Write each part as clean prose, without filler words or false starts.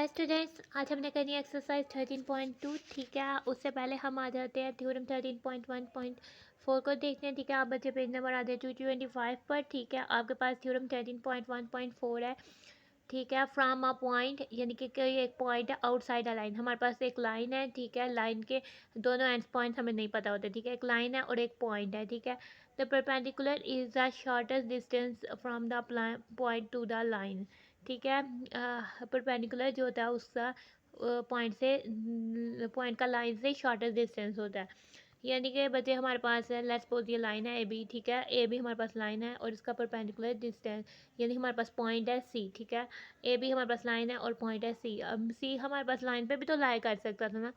Hi students, आज हमने करनी है एक्सरसाइज 13.2। ठीक है, उससे पहले हम आ जाते हैं थ्योरम 13.1.4 को देखते हैं। ठीक है, आप बच्चे पेज नंबर आते हैं 225 पर। ठीक है, आपके पास थ्योरम 13.1.4 है। ठीक है, फ्रॉम अ पॉइंट यानी कि कोई एक पॉइंट है आउटसाइड अ लाइन। हमारे पास एक लाइन है। ठीक है, लाइन के दोनों एंड पॉइंट हमें नहीं पता होते। ठीक है, एक लाइन है और एक पॉइंट है। ठीक है, the perpendicular is the shortest distance from the point two the line. ठीक है, परपेंडिकुलर जो होता है उसका पॉइंट का लाइन से शॉर्टेस्ट डिस्टेंस होता है। यानी कि बच्चे हमारे पास है, लेट्स सपोज ये लाइन है ए बी। ठीक है, ए बी हमारे पास लाइन है और इसका परपेंडिकुलर डिस्टेंस यानी हमारे पास पॉइंट है सी। ठीक है, ए बी हमारे पास लाइन है और पॉइंट है सी। अब सी हमारे पास लाइन पे भी तो लाई कर सकता था ना,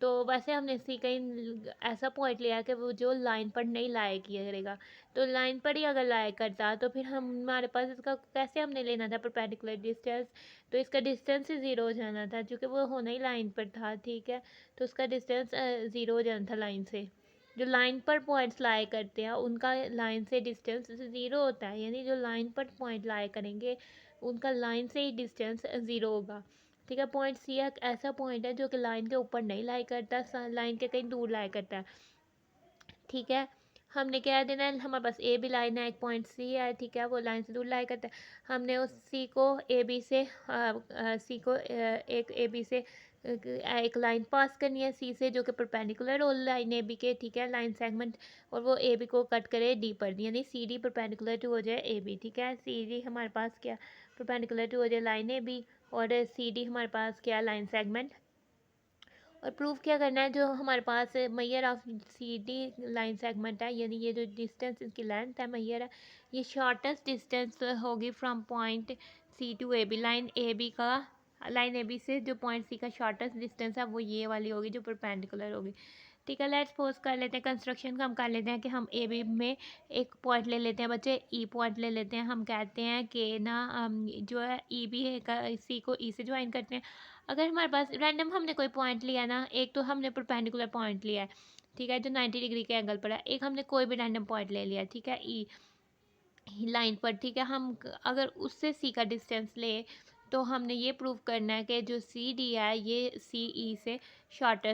तो वैसे हमने सी कहीं ऐसा पॉइंट लिया कि वो जो लाइन पर नहीं लाया किया करेगा। तो लाइन पर ही अगर लाया करता तो फिर हमारे पास इसका कैसे हमने लेना था परपेंडिकुलर डिस्टेंस। तो इसका डिस्टेंस ही ज़ीरो हो जाना था क्योंकि वो होना ही लाइन पर था। ठीक है, तो उसका डिस्टेंस ज़ीरो हो जाना था लाइन से। जो लाइन पर पॉइंट्स लाए करते हैं उनका लाइन से डिस्टेंस ज़ीरो होता है, यानी जो लाइन पर पॉइंट लाए करेंगे उनका लाइन से ही डिस्टेंस ज़ीरो होगा। ठीक है, पॉइंट सी एक ऐसा पॉइंट है जो कि लाइन के ऊपर नहीं लाई करता, लाइन के कहीं दूर लाई करता है। ठीक है, हमने क्या देना है, हमारे पास ए बी लाइन है, एक पॉइंट सी है। ठीक है, वो लाइन से दूर लाई करता है। हमने उस सी को ए बी से एक ए बी से एक लाइन पास करनी है सी से जो कि परपेंडिकुलर हो लाइन ए बी के। ठीक है, लाइन सेगमेंट, और वो ए बी को कट करे डी पर, यानी सी डी परपेंडिकुलर टू हो जाए ए बी। ठीक है, सी डी हमारे पास क्या परपेंडिकुलर टू हो जाए लाइन ए बी, और सी डी हमारे पास क्या लाइन सेगमेंट। और प्रूफ क्या करना है, जो हमारे पास measure of C D line segment है, यानी ये जो डिस्टेंस इसकी लेंथ है मैयर है, ये शॉर्टेस्ट डिस्टेंस होगी from point C to A B. Line A B से जो पॉइंट सी का शॉर्टेस्ट डिस्टेंस है वो ये वाली होगी जो परपेंडिकुलर होगी। ठीक है, लेट्स सपोज कर लेते हैं कंस्ट्रक्शन का, हम कर लेते हैं कि हम ए बी में एक पॉइंट ले लेते हैं बच्चे, ई पॉइंट ले लेते हैं। हम कहते हैं कि ना जो है ई बी सी को ई से ज्वाइन करते हैं। अगर हमारे पास रैंडम हमने कोई पॉइंट लिया ना, एक तो हमने परपेंडिकुलर पॉइंट लिया है। ठीक है, जो 90 डिग्री के एंगल पर है। एक हमने कोई भी रैंडम पॉइंट ले लिया। ठीक है, ई लाइन पर। ठीक है, हम अगर उससे सी का डिस्टेंस ले तो हमने ये प्रूव करना है कि जो सी डी है ये सी ई से शॉर्ट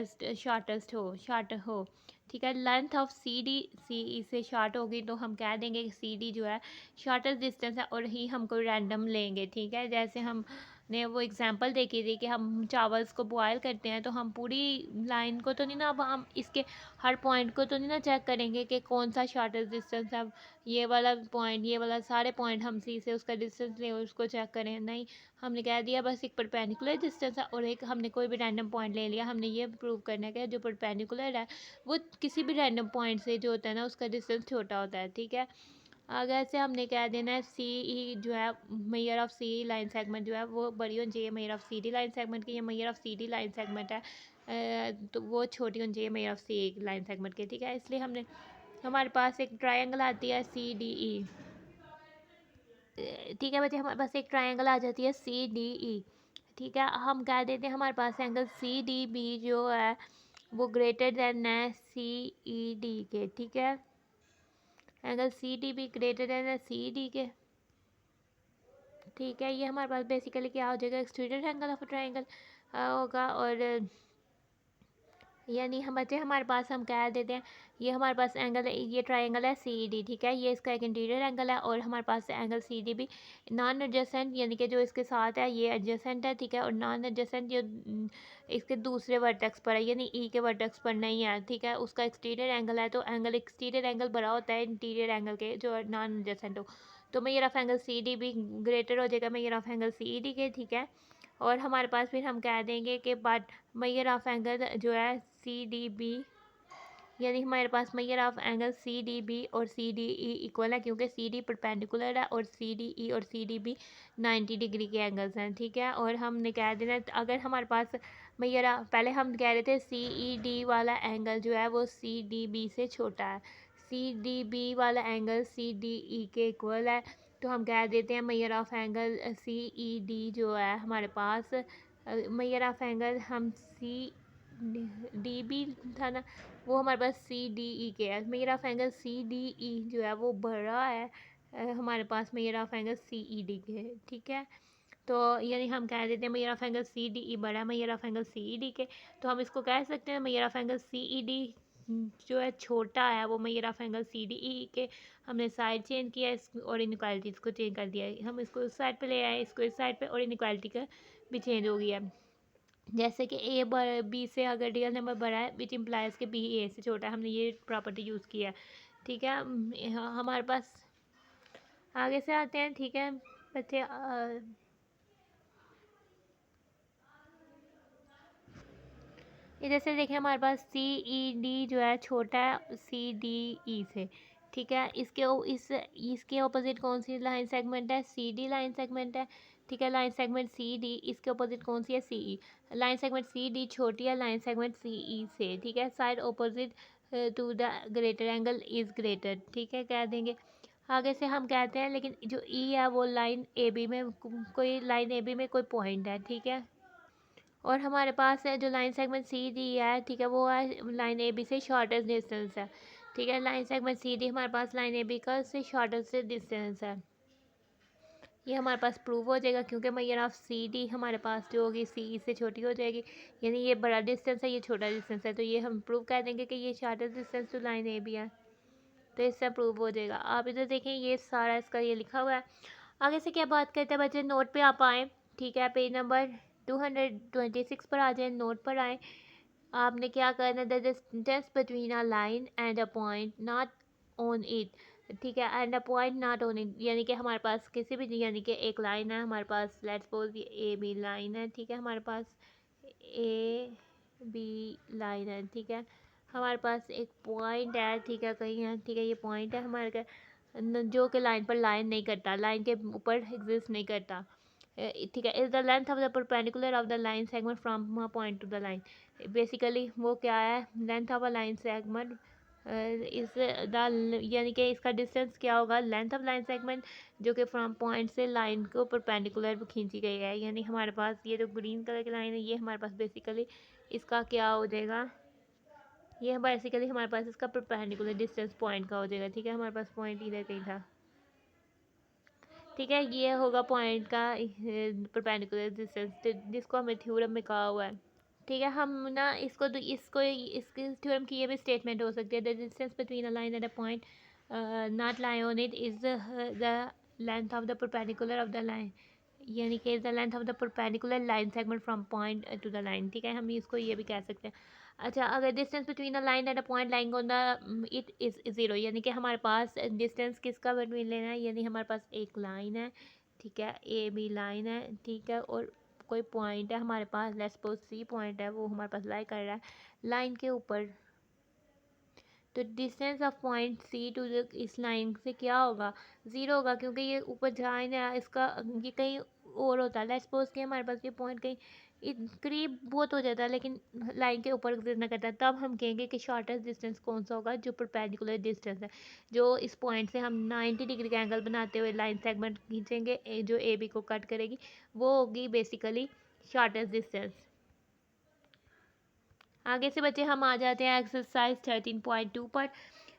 हो। ठीक है, length of C D C E से शॉर्ट होगी तो हम कह देंगे कि सी डी जो है शॉर्टेस्ट डिस्टेंस है और ही हम कोई रैंडम लेंगे। ठीक है, जैसे हमने वो एग्जांपल देखी थी कि हम चावल्स को बॉयल करते हैं तो हम पूरी लाइन को तो नहीं ना, अब हम इसके हर पॉइंट को तो नहीं ना चेक करेंगे कि कौन सा शॉर्टेस्ट डिस्टेंस है। ये वाला पॉइंट, ये वाला सारे पॉइंट हम सी से उसका डिस्टेंस लें और उसको चेक करें, नहीं। हमने कह दिया बस एक परपेंडिकुलर डिस्टेंस है और एक हमने कोई भी रैंडम पॉइंट ले लिया। हमने ये प्रूव करना है कि जो परपेंडिकुलर है वो किसी भी रैंडम पॉइंट से जो होता है ना उसका डिस्टेंस छोटा होता है। ठीक है, अगर से हमने कह देना है सी ई जो है measure of C line segment जो है वो बड़ी होनी चाहिए measure of C D line segment की। ये measure of C D line segment है तो वो छोटी होनी चाहिए measure of C line segment की। ठीक है, इसलिए हमने हमारे पास एक ट्रायंगल आती है सी डी ई। ठीक है बच्चे, हमारे पास एक ट्रायंगल आ जाती है सी डी ई। ठीक है, हम कह देते हैं हमारे पास एंगल सी डी बी जो है वो ग्रेटर देन है सी ई डी के। ठीक है, angle C D B greater than है सी डी के। ठीक है, ये हमारे पास बेसिकली क्या हो जाएगा, एक्सट्रूडेड एंगल ऑफ ट्रायंगल होगा। और यानी हम बच्चे हमारे पास हम कह देते हैं ये हमारे पास एंगल ये ट्रायंगल है सी डी। ठीक है, ये इसका एक इंटीरियर एंगल है और हमारे पास एंगल सी डी भी नॉन एडजेसेंट यानी कि जो इसके साथ है ये एडजेसेंट है। ठीक है, और नॉन एडजेसेंट जो इसके दूसरे वर्टेक्स पर है यानी ई के वर्टेक्स पर नहीं है। ठीक है, उसका एक्सटीरियर एंगल है, तो एंगल एक्सटीरियर एंगल बड़ा होता है इंटीरियर एंगल के जो नॉन एडजेसेंट हो। तो measure of angle C D भी ग्रेटर हो जाएगा measure of angle C D के। ठीक है, और हमारे पास फिर हम कह देंगे कि बट मेयर ऑफ एंगल जो है सी डी बी, यानी हमारे पास measure of angle C D B और सी डी ई इक्वल है क्योंकि सी डी परपेंडिकुलर है और सी डी ई और सी डी बी 90 डिग्री के एंगल्स हैं। ठीक है, और हमने कह देना अगर हमारे पास मेयर पहले हम कह रहे थे सी ई डी वाला एंगल जो है वो सी डी बी से छोटा है, सी डी बी वाला एंगल सी डी ई के इक्वल है। तो हम कह देते हैं measure of angle C E D जो है हमारे पास मेयर ऑफ एंगल हम सी डी बी था ना, वो हमारे पास सी डी ई के है। Measure of angle C D E जो है वो बड़ा है हमारे पास measure of angle C E D के है। ठीक है, तो यानी हम कह देते हैं measure of angle C D E बड़ा है measure of angle C E D के, तो हम इसको कह सकते हैं measure of angle C E D जो है छोटा है वो measure of angle C D E के। हमने साइड चेंज किया और इनक्वालिटीज़ को चेंज कर दिया है, हम इसको इस साइड पे ले आए, इसको इस साइड पे, और इनक्वालिटी का भी चेंज हो गया। जैसे कि ए बी से अगर रियल नंबर बड़ा है विच इम्प्लाइज के बी ए से छोटा है, हमने ये प्रॉपर्टी यूज़ किया है। ठीक है, हमारे पास आगे से आते हैं। ठीक है बच्चे, इधर से देखें हमारे पास सी ई डी जो है छोटा है सी डी ई से। ठीक है, इसके ऑपोजिट कौन सी लाइन सेगमेंट है, सी डी लाइन सेगमेंट है। ठीक है, लाइन सेगमेंट सी डी, इसके ऑपोजिट कौन सी है, C E. Line segment C D छोटी है लाइन सेगमेंट सी ई से। ठीक है, side opposite to the greater angle is greater. ठीक है, कह देंगे। आगे से हम कहते हैं लेकिन जो ई है वो लाइन ए बी में, कोई लाइन ए बी में कोई पॉइंट है। ठीक है, और हमारे पास है जो लाइन सेगमेंट सी डी है। ठीक है, वो है लाइन ए बी से शॉर्टेस्ट डिस्टेंस है। ठीक है, लाइन सेगमेंट सी डी हमारे पास लाइन ए बी का से शॉर्टेस्ट डिस्टेंस है। ये हमारे पास प्रूव हो जाएगा क्योंकि मेजर ऑफ सी डी हमारे पास जो होगी सी ई से छोटी हो जाएगी, यानी ये बड़ा डिस्टेंस है ये छोटा डिस्टेंस है, तो ये हम प्रूव कर देंगे कि ये shortest distance to line A B है, तो इससे प्रूव हो जाएगा। आप इधर देखें ये सारा इसका ये लिखा हुआ है। आगे से क्या बात करते हैं बच्चे, नोट पे आप आएँ। ठीक है, पेज नंबर 226 पर आ जाए, नोट पर आए। आपने क्या करना है, the distance between a line and a point not on it. ठीक है, and a point not on it, यानी कि हमारे पास किसी भी, यानी कि एक लाइन है हमारे पास, लेट्स सपोज ये ए बी लाइन है। ठीक है, हमारे पास ए बी लाइन है। ठीक है, हमारे पास एक पॉइंट है। ठीक है, कहीं है। ठीक है, ये पॉइंट है हमारे जो कि लाइन पर लाइन नहीं करता, लाइन के ऊपर एग्जिस्ट नहीं करता। ठीक है, is the length of the perpendicular of the line segment from point two the line. Basically वो क्या है, length of a line segment इस द, यानी कि इसका डिस्टेंस क्या होगा, लेंथ ऑफ लाइन सेगमेंट जो कि फ्रॉम पॉइंट से लाइन को परपेंडिकुलर खींची गई है। यानी हमारे पास ये जो ग्रीन कलर की लाइन है ये हमारे पास बेसिकली इसका क्या हो जाएगा, ये बेसिकली हमारे पास इसका परपेंडिकुलर डिस्टेंस पॉइंट का हो जाएगा। ठीक है, हमारे पास पॉइंट इधर कहीं था। ठीक है, ये होगा पॉइंट का परपेंडिकुलर डिस्टेंस जिसको हमें थ्योरम में कहा हुआ है। ठीक है, हम ना इसको इसके थ्योरम की ये भी स्टेटमेंट हो सकती है, the distance between a line and a point not lie on it is the length of the perpendicular of the line, यानी कि the length of the perpendicular line segment from point two the line. ठीक है, हम इसको ये भी कह सकते हैं। अच्छा, अगर distance between a line and a point lying on the it is zero, यानी कि हमारे पास डिस्टेंस किसका बिटवीन लेना है, यानी हमारे पास एक लाइन है। ठीक है, ए बी लाइन है। ठीक है, और कोई पॉइंट है हमारे पास, लेट्स सपोज सी पॉइंट है, वो हमारे पास लाई कर रहा है लाइन के ऊपर। तो distance of point C to इस लाइन से क्या होगा, ज़ीरो होगा, क्योंकि ये ऊपर जहाँ है इसका ये कहीं और होता है। लेट्स सपोज कि हमारे पास ये पॉइंट कहीं करीब बहुत हो जाता है लेकिन लाइन के ऊपर एग्जिस्ट ना करता है, तब हम कहेंगे कि शॉर्टेस्ट डिस्टेंस कौन सा होगा, जो परपेंडिकुलर डिस्टेंस है, जो इस पॉइंट से हम 90 डिग्री का एंगल बनाते हुए लाइन सेगमेंट खींचेंगे जो ए बी को कट करेगी, वो होगी बेसिकली शॉर्टेस्ट डिस्टेंस। आगे से बच्चे हम आ जाते हैं एक्सरसाइज 13.2 पर।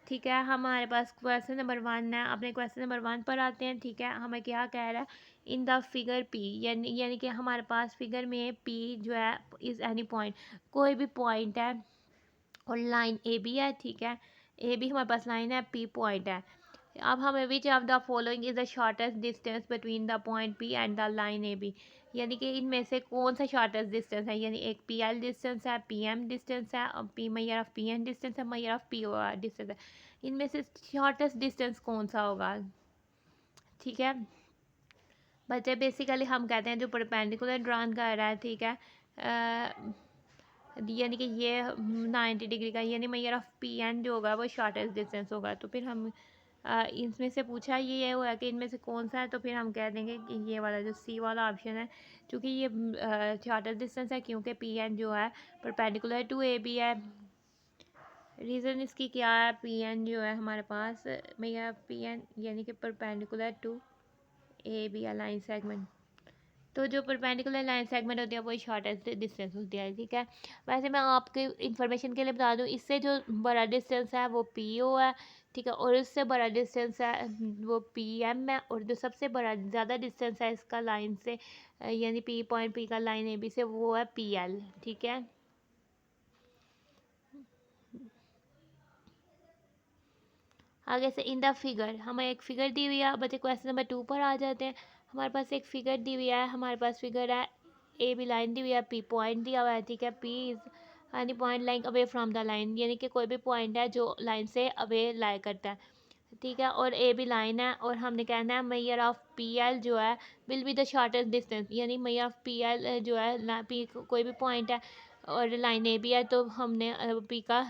ठीक है, हमारे पास क्वेश्चन नंबर 1 है, अपने क्वेश्चन नंबर 1 पर आते हैं। ठीक है, हमें क्या कह रहा है, इन द फिगर पी, यानी कि हमारे पास फिगर में पी जो है इज़ एनी पॉइंट, कोई भी पॉइंट है, और लाइन ए बी है। ठीक है, ए बी हमारे पास लाइन है, पी पॉइंट है। अब हमें which of the following is the shortest distance between the point P and the line A B, यानी कि इनमें से कौन सा शॉर्टेस्ट डिस्टेंस है, यानी एक पी एल डिस्टेंस है, पी एम डिस्टेंस है, और P measure of P N distance है, measure of P O R distance है, इनमें से शॉर्टेस्ट डिस्टेंस कौन सा होगा। ठीक है बच्चे, बेसिकली हम कहते हैं जो परपेंडिकुलर ड्रॉन कर रहा है। ठीक है, यानी कि ये 90 डिग्री का, यानी मैयर ऑफ पी एन जो होगा वो शॉर्टेस्ट डिस्टेंस होगा। तो फिर हम इसमें से पूछा ये हुआ कि इनमें से कौन सा है, तो फिर हम कह देंगे कि ये वाला जो सी वाला ऑप्शन है, क्योंकि ये शॉर्टेस्ट डिस्टेंस है, क्योंकि पी एन जो है परपेंडिकुलर टू ए बी है। रीज़न इसकी क्या है, पी एन जो है हमारे पास मैयर पी एन यानी कि perpendicular to A B a line segment. तो जो परपेंडिकुलर लाइन सेगमेंट होती है वही शॉर्टेस्ट डिस्टेंस होती है, ठीक है। वैसे मैं आपके इंफॉर्मेशन के लिए बता दूँ, इससे जो बड़ा डिस्टेंस है वो पी ओ है, ठीक है, और इससे बड़ा डिस्टेंस है वो पी एम है, और जो सबसे बड़ा ज़्यादा डिस्टेंस है इसका लाइन से यानी पी पॉइंट पी का लाइन ए बी से वो है पी एल, ठीक है। आगे से इन द फिगर हमें एक फिगर दी हुई है। बच्चे क्वेश्चन नंबर 2 पर आ जाते हैं। हमारे पास एक फिगर दी हुई है, हमारे पास फिगर है ए बी लाइन दी हुई है, पी पॉइंट दिया हुआ है, ठीक है। P is any point like away from the line, यानी कि कोई भी पॉइंट है जो लाइन से अवे लाई करता है, ठीक है। और ए बी लाइन है, और हमने कहना है मेजर ऑफ पी एल जो है will be the shortest distance, यानी मेजर ऑफ पी एल जो है पी कोई भी पॉइंट है और लाइन ए बी है, तो हमने पी का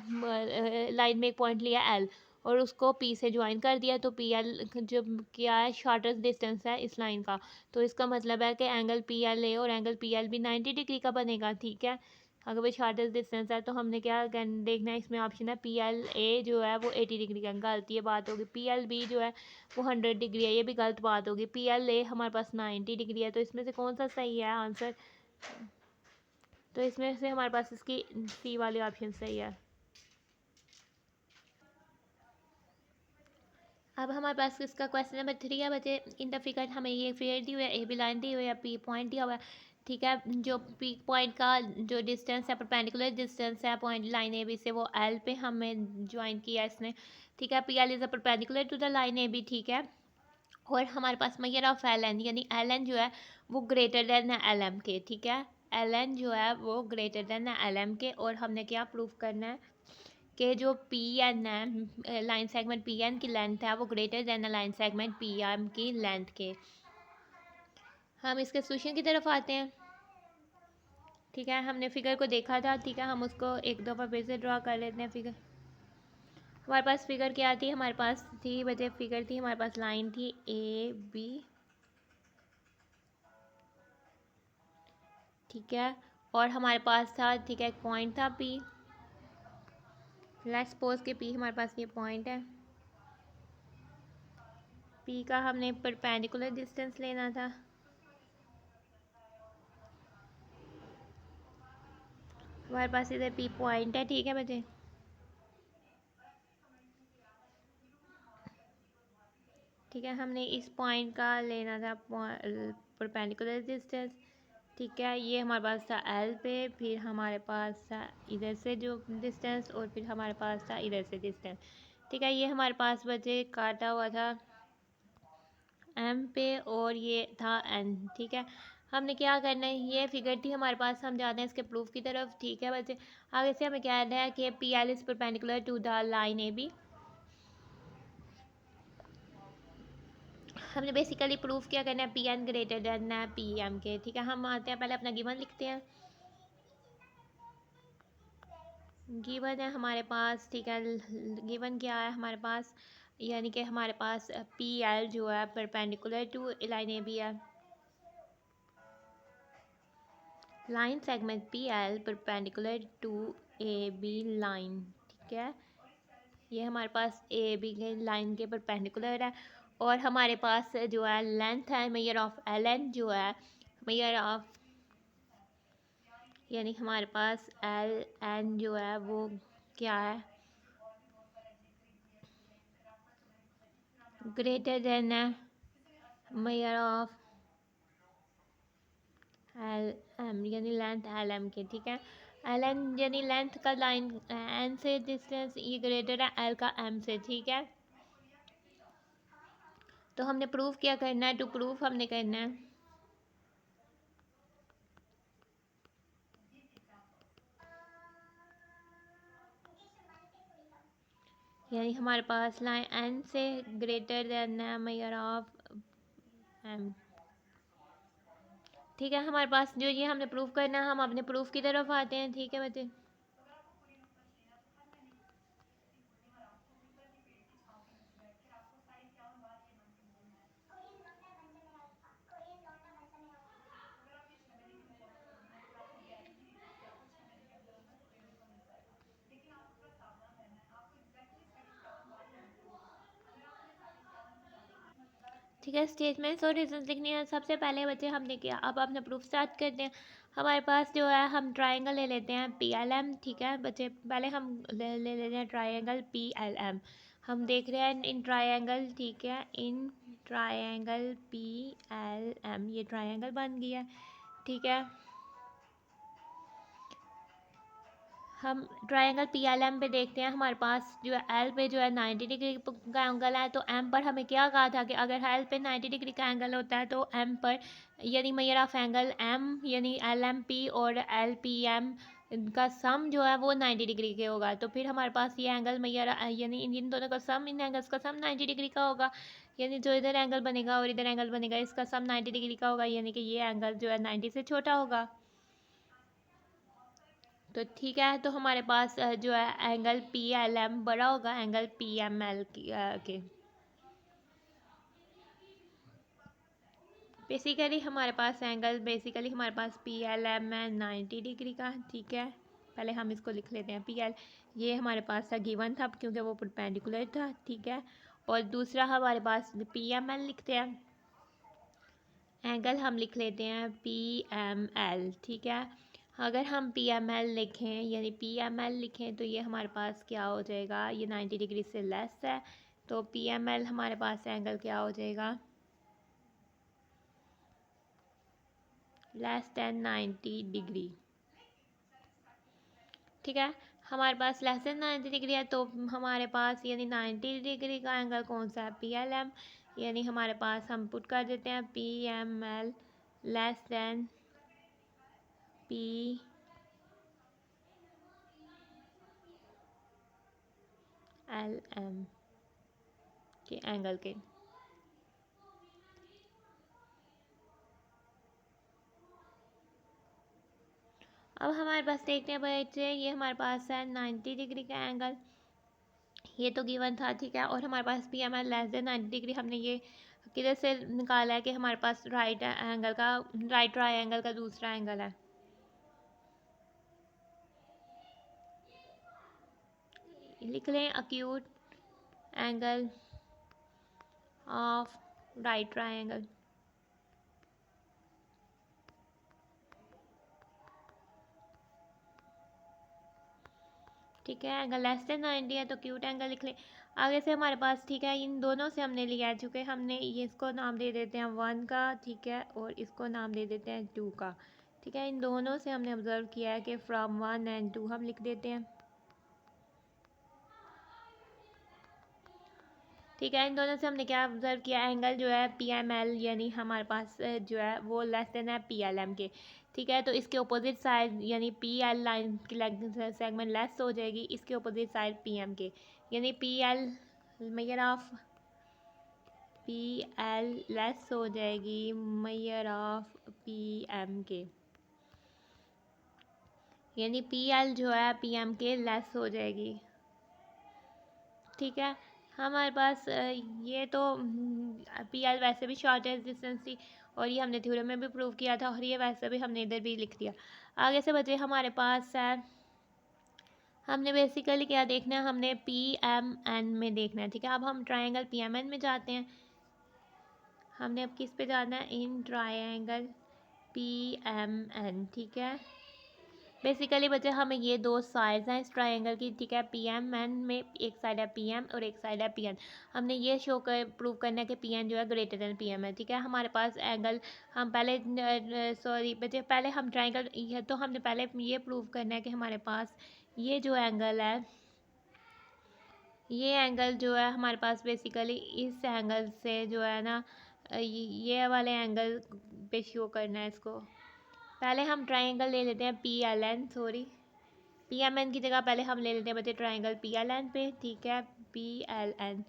लाइन में एक पॉइंट लिया एल और उसको पी से ज्वाइन कर दिया, तो पी एल जो क्या है शॉर्टेस्ट डिस्टेंस है इस लाइन का। तो इसका मतलब है कि एंगल पी एल ए और एंगल पी एल भी 90 डिग्री का बनेगा, ठीक है। अगर वो शॉर्टेस्ट डिस्टेंस है तो हमने क्या देखना है, इसमें ऑप्शन है पी एल ए जो है वो 80 डिग्री का, गलत ये बात होगी। पी एल बी जो है वो 100 डिग्री है, ये भी गलत बात होगी। पी एल ए हमारे पास 90 डिग्री है, तो इसमें से कौन सा सही है आंसर? तो इसमें से हमारे पास इसकी सी वाली ऑप्शन सही है। अब हमारे पास इसका क्वेश्चन नंबर 3 है बच्चे। इन द फिगर हमें ये फिगर दी हुई है, ए बी लाइन दी हुई है, पी पॉइंट दिया हुआ है, ठीक है। जो पी पॉइंट का जो डिस्टेंस है परपेंडिकुलर डिस्टेंस है पॉइंट लाइन ए बी से वो एल पे हमें ज्वाइन किया इसने, ठीक है। P L is a perpendicular to the line A B, ठीक है। और हमारे पास मेजर ऑफ एल एन, यानी एल एन जो है वो ग्रेटर देन एल एम के, ठीक है। एल एन जो है वो ग्रेटर देन एल एम के, और हमने क्या प्रूव करना है कि जो पी एन है लाइन सेगमेंट पी एन की लेंथ है वो greater than line segment P M की लेंथ के। हम इसके सोल्यूशन की तरफ आते हैं, ठीक है। हमने फिगर को देखा था, ठीक है, हम उसको एक दफ़ा फिर से ड्रा कर लेते हैं फिगर। हमारे पास फिगर क्या थी? हमारे पास थी बच्चे फिगर थी, हमारे पास लाइन थी ए बी, ठीक है। और हमारे पास था, ठीक है, एक पॉइंट था पी। लेट्स सपोज के पी हमारे पास ये पॉइंट है, पी का हमने परपेंडिकुलर डिस्टेंस लेना था। हमारे पास इधर पी पॉइंट है, ठीक है बच्चे। ठीक है, हमने इस पॉइंट का लेना था परपेंडिकुलर डिस्टेंस, ठीक है। ये हमारे पास था एल पे, फिर हमारे पास था इधर से जो डिस्टेंस, और फिर हमारे पास था इधर से डिस्टेंस, ठीक है। ये हमारे पास बचे काटा हुआ था एम पे, और ये था एन, ठीक है। हमने क्या करना है, ये फिगर थी हमारे पास, हम जाते हैं इसके प्रूफ की तरफ, ठीक है बच्चे। आगे से हमें क्या है कि P L is perpendicular to the line A B. हमने बेसिकली प्रूफ क्या करना है, पी एन ग्रेटर देन है पी एम के, ठीक है। हम आते हैं पहले अपना गिवन लिखते हैं। गिवन है हमारे पास, ठीक है। गिवन क्या है हमारे पास, यानी कि हमारे पास पी एल जो है perpendicular to line A B है, line segment P L perpendicular to A B line, ठीक है। ये हमारे पास ए बी के लाइन के परपेंडिकुलर है, और हमारे पास जो है लेंथ है मेजर ऑफ एल एन जो है मेजर ऑफ, यानी हमारे पास एल एन जो है वो क्या है ग्रेटर देन है मेजर ऑफ एल एम, यानी लेंथ एल एम के, ठीक है। एल एन यानी लेंथ का लाइन एन से डिस्टेंस ये ग्रेटर है एल का एम से, ठीक है। तो हमने प्रूफ क्या करना है, टू प्रूफ हमने करना है यानी हमारे पास लाइन एन से greater than measure of M, ठीक है। हमारे पास जो ये हमने प्रूफ करना है, हम अपने प्रूफ की तरफ आते हैं, ठीक है बच्चे। ठीक है। स्टेटमेंट्स और रीजंस लिखनी है। सबसे पहले बच्चे हमने किया, अब अपना प्रूफ स्टार्ट करते हैं। हमारे पास जो है हम ट्राइंगल ले लेते हैं PLM, ठीक है बच्चे। पहले हम ले लेते हैं ट्राइंगल PLM। हम देख रहे हैं इन ट्राइंगल, ठीक है, इन ट्राइंगल PLM ये ट्राइंगल बन गया, ठीक है। हम ट्रायंगल PLM पे देखते हैं, हमारे पास जो है एल पे जो है 90 डिग्री का एंगल है। तो एम पर हमें क्या कहा था कि अगर एल पे 90 डिग्री का एंगल होता है तो एम पर यानी मेजर ऑफ एंगल एम यानी LMP और LPM का सम जो है वो 90 डिग्री के होगा। तो फिर हमारे पास ये एंगल मेजर यानी इन दोनों का सम, इन एंगल्स का सम 90 डिग्री का होगा। यानी जो इधर एंगल बनेगा और इधर एंगल बनेगा इसका सम 90 डिग्री का होगा, यानी कि ये एंगल जो है 90 से छोटा होगा। तो ठीक है, तो हमारे पास जो है एंगल PLM बड़ा होगा एंगल PML के। बेसिकली हमारे पास PLM है 90 डिग्री का, ठीक है। पहले हम इसको लिख लेते हैं PL, ये हमारे पास था गिवन था क्योंकि वो परपेंडिकुलर था, ठीक है। और दूसरा हमारे पास PML लिखते हैं, एंगल हम लिख लेते हैं PML, ठीक है। अगर हम PML लिखें यानी PML लिखें तो ये हमारे पास क्या हो जाएगा, ये 90 डिग्री से लेस है। तो PML हमारे पास एंगल क्या हो जाएगा, लेस देन 90 डिग्री, ठीक है। हमारे पास लेस देन 90 डिग्री है तो हमारे पास यानी 90 डिग्री का एंगल कौन सा है, PLM। यानी हमारे पास हम पुट कर देते हैं PML लेस देन PLM के एंगल के। अब हमारे पास देखते हैं बच्चे, ये हमारे पास है 90 डिग्री का एंगल, ये तो गिवन था, ठीक है। और हमारे पास PML लेस देन 90 डिग्री, हमने ये किधर से निकाला है कि हमारे पास राइट एंगल का, राइट ट्रायंगल का दूसरा एंगल है। लिख लें acute angle of right triangle, ठीक है। एंगल लेस देन 90 है तो क्यूट एंगल लिख लें। आगे से हमारे पास, ठीक है, इन दोनों से हमने लिया है, चूँकि हमने ये इसको नाम दे देते हैं 1 का, ठीक है, और इसको नाम दे देते हैं 2 का, ठीक है। इन दोनों से हमने ऑब्जर्व किया है कि फ्रॉम 1 एंड 2 हम लिख देते हैं, ठीक है। इन दोनों से हमने क्या ऑब्जर्व किया, एंगल जो है PML यानी हमारे पास जो है वो लेस देन है PLM के, ठीक है। तो इसके अपोजिट साइड यानी PL लाइन की सेगमेंट लेस हो जाएगी, इसके अपोजिट साइड PM के, यानी PL measure of PL less हो जाएगी मेजर ऑफ PM के, यानी PL जो है PM के लेस हो जाएगी, ठीक है। हमारे पास ये तो PL वैसे भी शॉर्टेस्ट डिस्टेंस थी और ये हमने थ्योरम में भी प्रूव किया था, और ये वैसे भी हमने इधर भी लिख दिया। आगे से बचे हमारे पास है, हमने बेसिकली क्या देखना है, हमने PMN में देखना है, ठीक है। अब हम ट्रायंगल PMN में जाते हैं। हमने अब किस पे जाना है, इन ट्रायंगल PMN, ठीक है। बेसिकली बच्चे हमें ये दो साइड्स हैं इस ट्रायंगल की, ठीक है। PMN में एक साइड है PM और एक साइड है PN। हमने ये शो कर प्रूव करना है कि PN जो है ग्रेटर देन PM है, ठीक है। हमारे पास एंगल, हम पहले सॉरी बच्चे, पहले हम ट्रायंगल, ये तो हमने पहले ये प्रूव करना है कि हमारे पास ये जो एंगल है, ये एंगल जो है हमारे पास बेसिकली इस एंगल से जो है ना, ये वाले एंगल पे शो करना है इसको। पहले हम ट्रायंगल ले लेते हैं PLN, सॉरी PMN की जगह पहले हम ले लेते हैं बच्चे ट्रायंगल PLN पे, ठीक है। PLN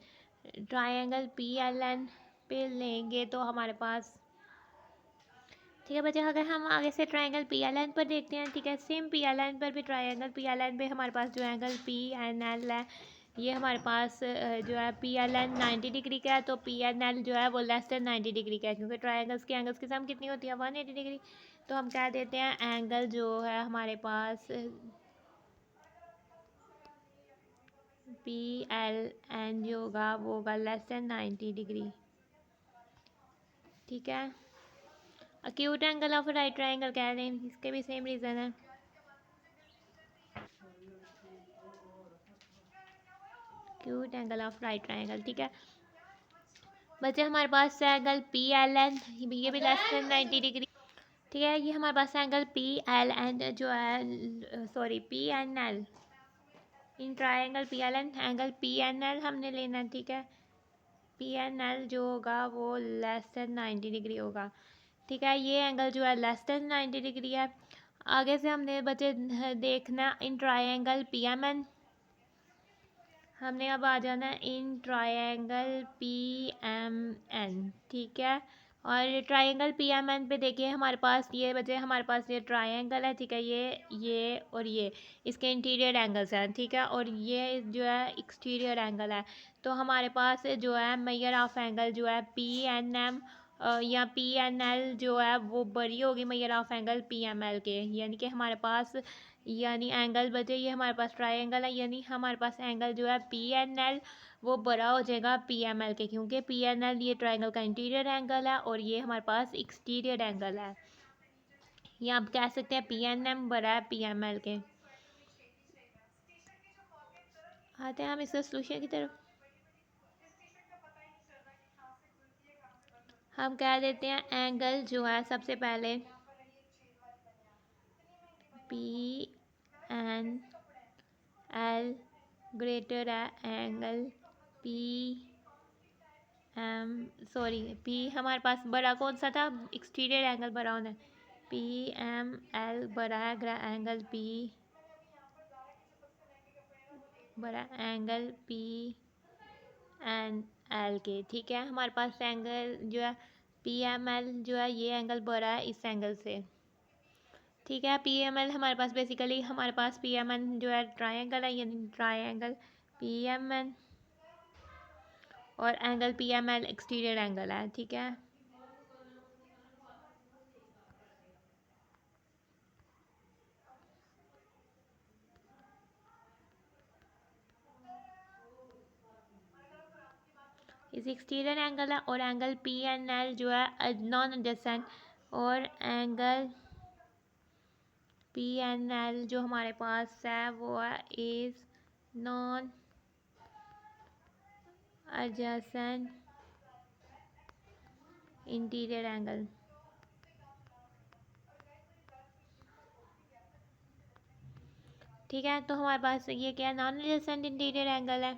ट्रायंगल PLN पे लेंगे तो हमारे पास, ठीक है बच्चे। अगर हम आगे से ट्रायंगल PLN पर देखते हैं, ठीक है, सेम PLN पर भी ट्रायंगल PLN पे हमारे पास जो एंगल PNL है, ये हमारे पास जो है PLN 90 डिग्री का है, तो PNL जो है वो लेस देन 90 डिग्री का है, क्योंकि ट्रायंगल्स की एंगल्स की सम कितनी होती है 180 डिग्री। तो हम कह देते हैं एंगल जो है हमारे पास PLN जो होगा वो होगा लेस देन 90 डिग्री, ठीक है। Acute angle of right triangle कह रहे हैं, इसके भी सेम रीज़न है। Acute angle of right triangle, ठीक है बच्चे। हमारे पास एंगल पी एल एन, ये भी लेस देन 90 डिग्री, ठीक है। ये हमारे पास एंगल पी एल एन जो है, sorry P N L, in triangle P L N angle P N L हमने लेना है, ठीक है। पी एन एल जो होगा वो लेस देन 90 डिग्री होगा, ठीक है। ये एंगल जो है लेस देन 90 डिग्री है। आगे से हमने बच्चे देखना in triangle P M N, हमने अब आ जाना है in triangle P M N, ठीक है। और ट्रायंगल पी एम एन पे देखिए हमारे पास ये बचे, हमारे पास ये ट्रायंगल है, ठीक है। ये और ये इसके इंटीरियर एंगल्स हैं, ठीक है। और ये जो है एक्सटीरियर एंगल है। तो हमारे पास जो है मेजर ऑफ एंगल जो है पी एन एम या पी एन एल जो है वो बड़ी होगी measure of angle P M L के, यानी कि हमारे पास यानी एंगल बचे, ये हमारे पास ट्रायंगल है, यानी हमारे पास एंगल जो है पी एन एल वो बड़ा हो जाएगा पी एम एल के, क्योंकि पी एन एल ये ट्रायंगल का इंटीरियर एंगल है और ये हमारे पास एक्सटीरियर एंगल है। ये आप कह सकते हैं पी एन एम बड़ा है पी एम एल के। आते हैं हम इसका सोल्यूशन की तरफ। हम कह देते हैं एंगल जो है सबसे पहले पी एन एल ग्रेटर है angle P M, sorry P हमारे पास बड़ा कौन सा था, एक्सटीरियर एंगल बड़ा होना है, पी एम एल बड़ा है एंगल पी, बड़ा एंगल पी एन एल के, ठीक है। हमारे पास एंगल जो है पी एम एल जो है ये एंगल बड़ा है इस एंगल से, ठीक है। पी एम एल हमारे पास बेसिकली हमारे पास पी एम एन जो है ट्रायंगल है, यानी ट्रायंगल पी एम एन और angle P M L exterior angle है, ठीक है। इस एक्सटीरियर एंगल है और एंगल पी एन एल जो है नॉन एडजेसेंट, और एंगल पी एन एल जो हमारे पास है वो है is non adjacent interior angle, ठीक है। तो हमारे पास ये क्या है, नॉन एडजेसेंट इंटीरियर एंगल है,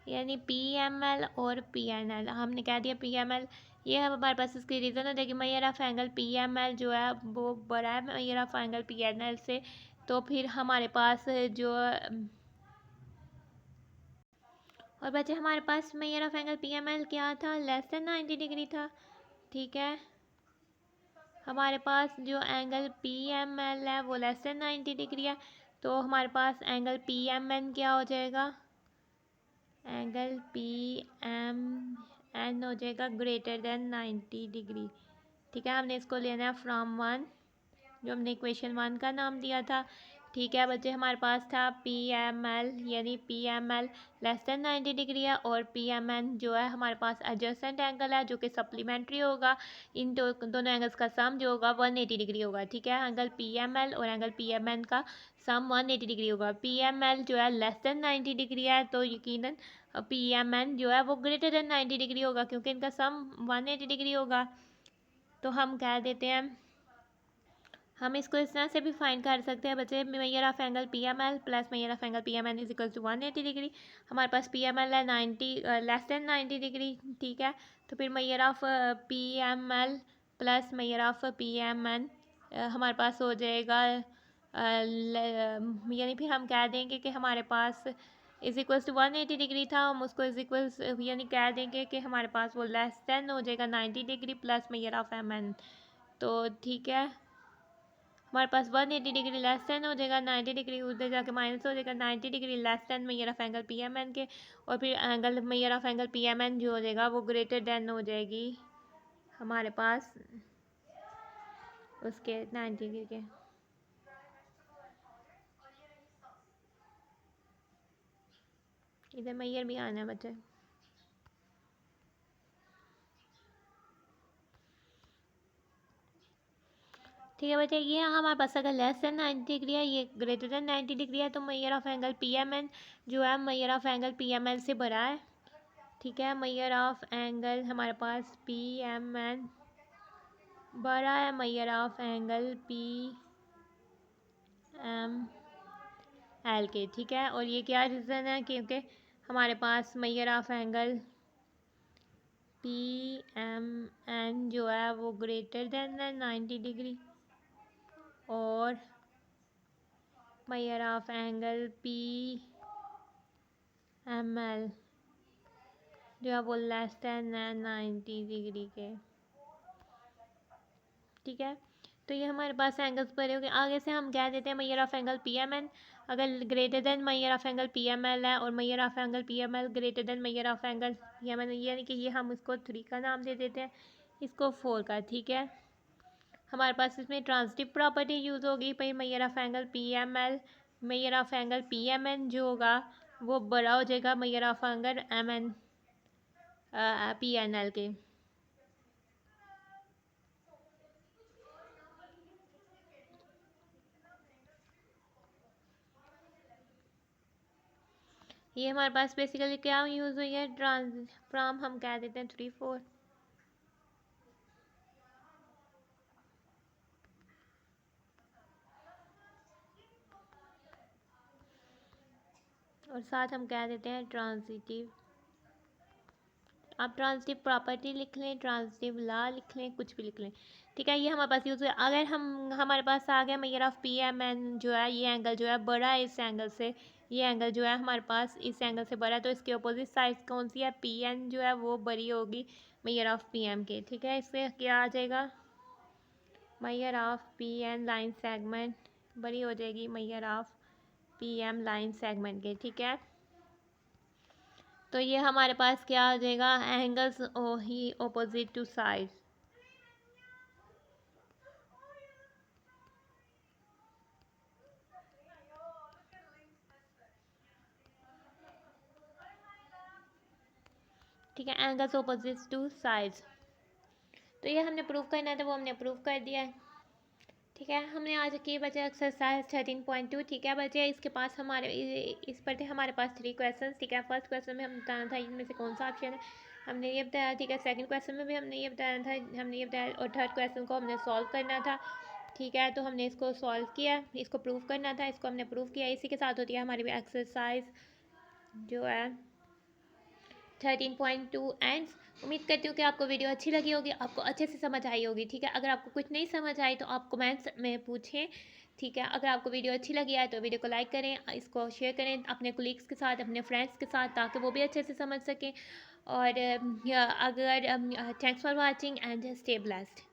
यानी पी एम एल और पी एन एल हमने कह दिया पी एम एल, ये है हमारे पास इसकी रीज़न है। देखिए measure of angle P M L जो है वो बड़ा है measure of angle P N L से, तो फिर हमारे पास जो और बच्चे हमारे पास measure of angle P M L क्या था, लेस देन 90 डिग्री था, ठीक है। हमारे पास जो एंगल पी एम एल है वो लेस देन 90 डिग्री है, तो हमारे पास एंगल पी एम एन क्या हो जाएगा, एंगल पी एम एन हो जाएगा ग्रेटर देन 90 डिग्री, ठीक है। हमने इसको लेना है फ्रॉम वन, जो हमने इक्वेशन वन का नाम दिया था, ठीक है बच्चे। हमारे पास था पी एम एल, यानी P M L less than 90 degree है, और पी एम एन जो है हमारे पास एडजेसेंट एंगल है जो कि सप्लीमेंट्री होगा, इन दोनों एंगल्स का सम जो होगा 180 डिग्री होगा, ठीक है। एंगल पी एम एल और एंगल पी एम एन का सम 180 डिग्री होगा। पी एम एल जो है लेस देन 90 डिग्री है, तो यकीनन पी एम एन जो है वो ग्रेटर देन 90 डिग्री होगा, क्योंकि इनका सम 180 डिग्री होगा। तो हम कह देते हैं, हम इसको इस तरह से भी फाइंड कर सकते हैं बच्चे, measure of angle P M L plus measure of angle P M N is equal to 180 degree. हमारे पास पी एम एल है 90 लेस देन 90 डिग्री, ठीक है। तो फिर measure of P M L plus measure of P M N हमारे पास हो जाएगा, यानी फिर हम कह देंगे कि हमारे पास इज इक्वल्स टू 180 डिग्री था, हम उसको इज इक्वल्स यानी कह देंगे कि हमारे पास वो लेस देन हो जाएगा 90 degree plus measure of M N, तो ठीक है। हमारे पास 180 डिग्री लेस देन हो जाएगा 90 डिग्री, उधर जाके माइनस हो जाएगा 90 degree less than measure of angle P M N के, और फिर angle measure of angle P M N जो हो जाएगा वो ग्रेटर देन हो जाएगी हमारे पास उसके 90 डिग्री के। इधर मेजर भी आना है बच्चे। ठीक है बच्चे, ये हमारे पास अगर लेस देन 90 डिग्री है, ये ग्रेटर देन 90 डिग्री है, तो measure of angle P M N जो है measure of angle P M L से बड़ा है। ठीक है, मेजर ऑफ एंगल हमारे पास पी एम एन बड़ा है measure of angle P M L के। ठीक है, और ये क्या रीज़न है, क्योंकि हमारे पास measure of angle P M N जो है वो ग्रेटर देन 90 डिग्री और measure of angle P M L जो है वो लेस देन 90 डिग्री के। ठीक है, तो ये हमारे पास एंगल्स पड़े हो गए। आगे से हम कह देते हैं measure of angle P M N अगर greater than measure of angle P M L है और measure of angle P M L greater than measure of angle P M L, यानी कि ये हम इसको 3 का नाम दे देते हैं, इसको 4 का। ठीक है, हमारे पास इसमें ट्रांजिटिव प्रॉपर्टी यूज़ होगी, भाई measure of angle P M L measure of angle P M N जो होगा वो बड़ा हो जाएगा measure of angle M N P N L के। ये हमारे पास बेसिकली क्या यूज़ हुई है, ट्रांस फ्रॉम हम कह देते हैं 3 4। और साथ हम कह देते हैं ट्रांजिटिव। आप ट्रांजिटिव प्रॉपर्टी लिख लें, ट्रांजिटिव लॉ लिख लें, कुछ भी लिख लें। ठीक है, ये हमारे पास यूज़ हुआ। अगर हम हमारे पास आ गया measure of P M N जो है ये एंगल जो है बड़ा है इस एंगल से, ये एंगल जो है हमारे पास इस एंगल से बड़ा है, तो इसके अपोजिट साइड कौन सी है, पी एन जो है वो बड़ी होगी मेजर ऑफ पी एम के। ठीक है, इससे क्या आ जाएगा, measure of P N line segment बड़ी हो जाएगी measure of P M line segment के। ठीक है, तो ये हमारे पास क्या आ जाएगा, एंगल्स ही ऑपोजिट टू साइड। ठीक है, एंगल्स ऑपोजिट टू साइड्स। तो ये हमने प्रूव करना था, वो हमने प्रूव कर दिया है। ठीक है, हमने आज की बचे एक्सरसाइज 13.2। ठीक है बचे, इसके पास हमारे इस पर थे हमारे पास 3 क्वेश्चन। ठीक है, फर्स्ट क्वेश्चन में हम बताना था इनमें से कौन सा ऑप्शन है, हमने ये बताया। ठीक है, सेकंड क्वेश्चन में भी हमने ये बताया था, हमने ये बताया, और थर्ड क्वेश्चन को हमने सॉल्व करना था। ठीक है, तो हमने इसको सॉल्व किया, इसको प्रूव करना था, इसको हमने प्रूव किया। इसी के साथ होती है हमारी एक्सरसाइज जो है 13.2 एंड्स। उम्मीद करती हूँ कि आपको वीडियो अच्छी लगी होगी, आपको अच्छे से समझ आई होगी। ठीक है, अगर आपको कुछ नहीं समझ आई तो आप कमेंट्स में पूछें। ठीक है, अगर आपको वीडियो अच्छी लगी है तो वीडियो को लाइक करें, इसको शेयर करें अपने कोलीग्स के साथ, अपने फ्रेंड्स के साथ, ताकि वो भी अच्छे से समझ सकें। और अगर thanks for watching and stay blessed.